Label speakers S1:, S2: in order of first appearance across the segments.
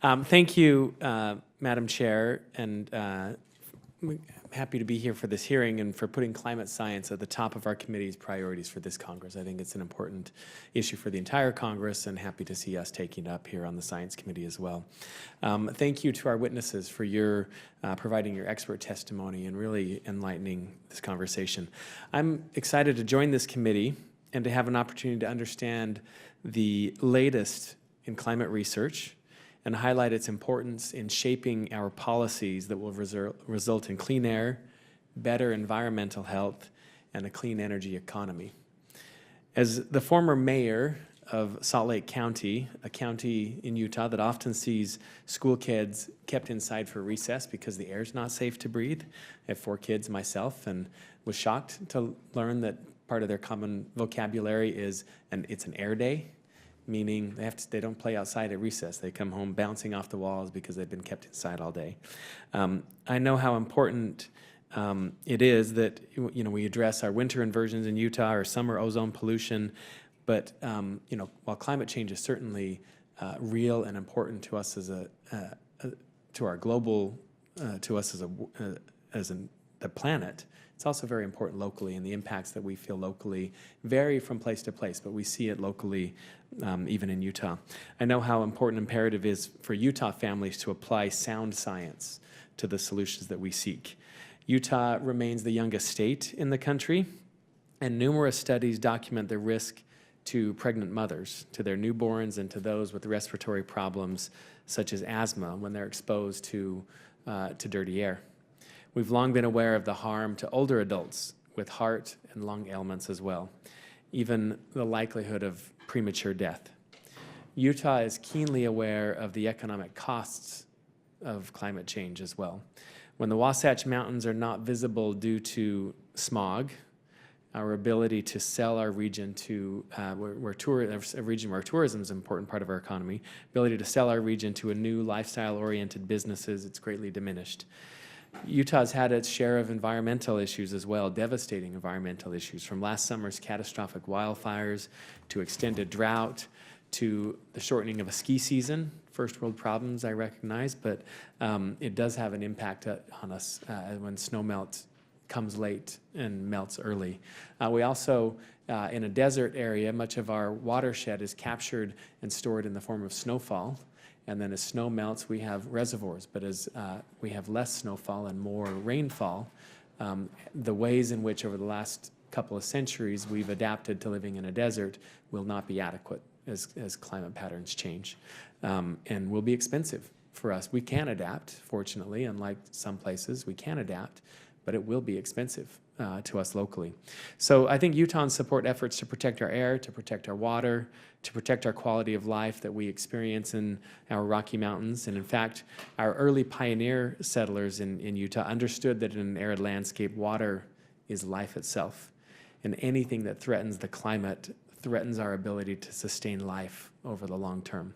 S1: Thank you, Madam Chair, and I'm happy to be here for this hearing and for putting climate science at the top of our committee's priorities for this Congress. I think it's an important issue for the entire Congress, and happy to see us taking it up here on the Science Committee as well. Thank you to our witnesses for your providing your expert testimony and really enlightening this conversation. I'm excited to join this committee and to have an opportunity to understand the latest in climate research and highlight its importance in shaping our policies that will result in clean air, better environmental health, and a clean energy economy. As the former mayor of Salt Lake County, a county in Utah that often sees school kids kept inside for recess because the air's not safe to breathe. I have 4 kids myself and was shocked to learn that part of their common vocabulary is, it's an air day, meaning they don't play outside at recess. They come home bouncing off the walls because they've been kept inside all day. I know how important it is that we address our winter inversions in Utah or summer ozone pollution, but while climate change is certainly real and important to us as to our global, to us as the planet, it's also very important locally, and the impacts that we feel locally vary from place to place, but we see it locally even in Utah. I know how important imperative is for Utah families to apply sound science to the solutions that we seek. Utah remains the youngest state in the country, and numerous studies document the risk to pregnant mothers, to their newborns, and to those with respiratory problems such as asthma when they're exposed to dirty air. We've long been aware of the harm to older adults with heart and lung ailments as well, even the likelihood of premature death. Utah is keenly aware of the economic costs of climate change as well. When the Wasatch Mountains are not visible due to smog, our ability to sell our region to, a region where tourism is an important part of our economy, ability to sell our region to a new lifestyle-oriented businesses, it's greatly diminished. Utah's had its share of environmental issues as well, devastating environmental issues, from last summer's catastrophic wildfires to extended drought to the shortening of a ski season. First world problems, I recognize, but it does have an impact on us when snow melt comes late and melts early. We also, in a desert area, much of our watershed is captured and stored in the form of snowfall. And then as snow melts, we have reservoirs. But as we have less snowfall and more rainfall, the ways in which over the last couple of centuries we've adapted to living in a desert will not be adequate as climate patterns change, and will be expensive for us. We can adapt, fortunately, unlike some places, we can adapt, but it will be expensive to us locally. So I think Utahns support efforts to protect our air, to protect our water, to protect our quality of life that we experience in our Rocky Mountains. And in fact, our early pioneer settlers in Utah understood that in an arid landscape, water is life itself. And anything that threatens the climate threatens our ability to sustain life over the long term.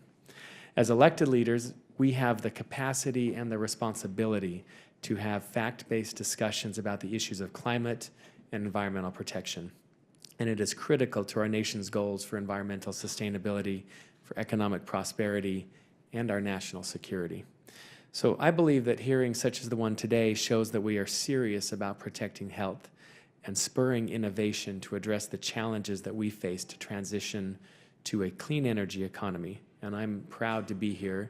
S1: As elected leaders, we have the capacity and the responsibility to have fact-based discussions about the issues of climate and environmental protection. And it is critical to our nation's goals for environmental sustainability, for economic prosperity, and our national security. So I believe that hearings such as the one today shows that we are serious about protecting health and spurring innovation to address the challenges that we face to transition to a clean energy economy. And I'm proud to be here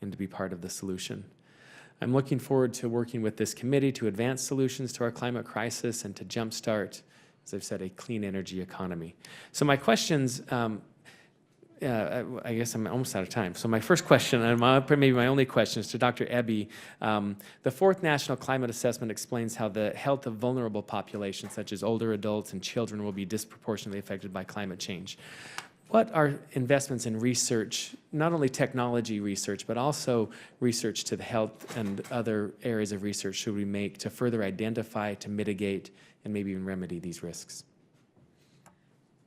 S1: and to be part of the solution. I'm looking forward to working with this committee to advance solutions to our climate crisis and to jumpstart, as I've said, a clean energy economy. So my questions, I guess I'm almost out of time. So my first question, and maybe my only question, is to Dr. Eby. The 4th National Climate Assessment explains how the health of vulnerable populations, such as older adults and children, will be disproportionately affected by climate change. What are investments in research, not only technology research, but also research to the health and other areas of research should we make to further identify, to mitigate, and maybe even remedy these risks?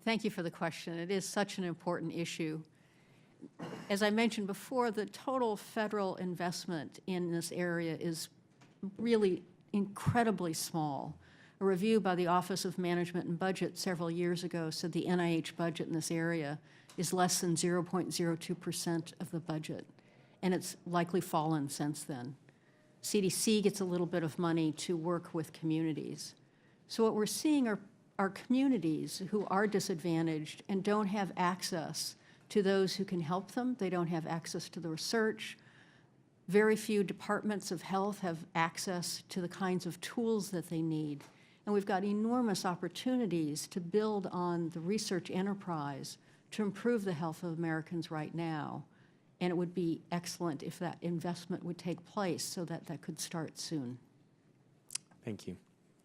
S2: Thank you for the question. It is such an important issue. As I mentioned before, the total federal investment in this area is really incredibly small. A review by the Office of Management and Budget several years ago said the NIH budget in this area is less than 0.02% of the budget. and it's likely fallen since then. CDC gets a little bit of money to work with communities. So what we're seeing are communities who are disadvantaged and don't have access to those who can help them. They don't have access to the research. Very few departments of health have access to the kinds of tools that they need. And we've got enormous opportunities to build on the research enterprise to improve the health of Americans right now. And it would be excellent if that investment would take place so that that could start soon.
S1: Thank you.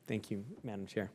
S1: Thank you, Madam Chair.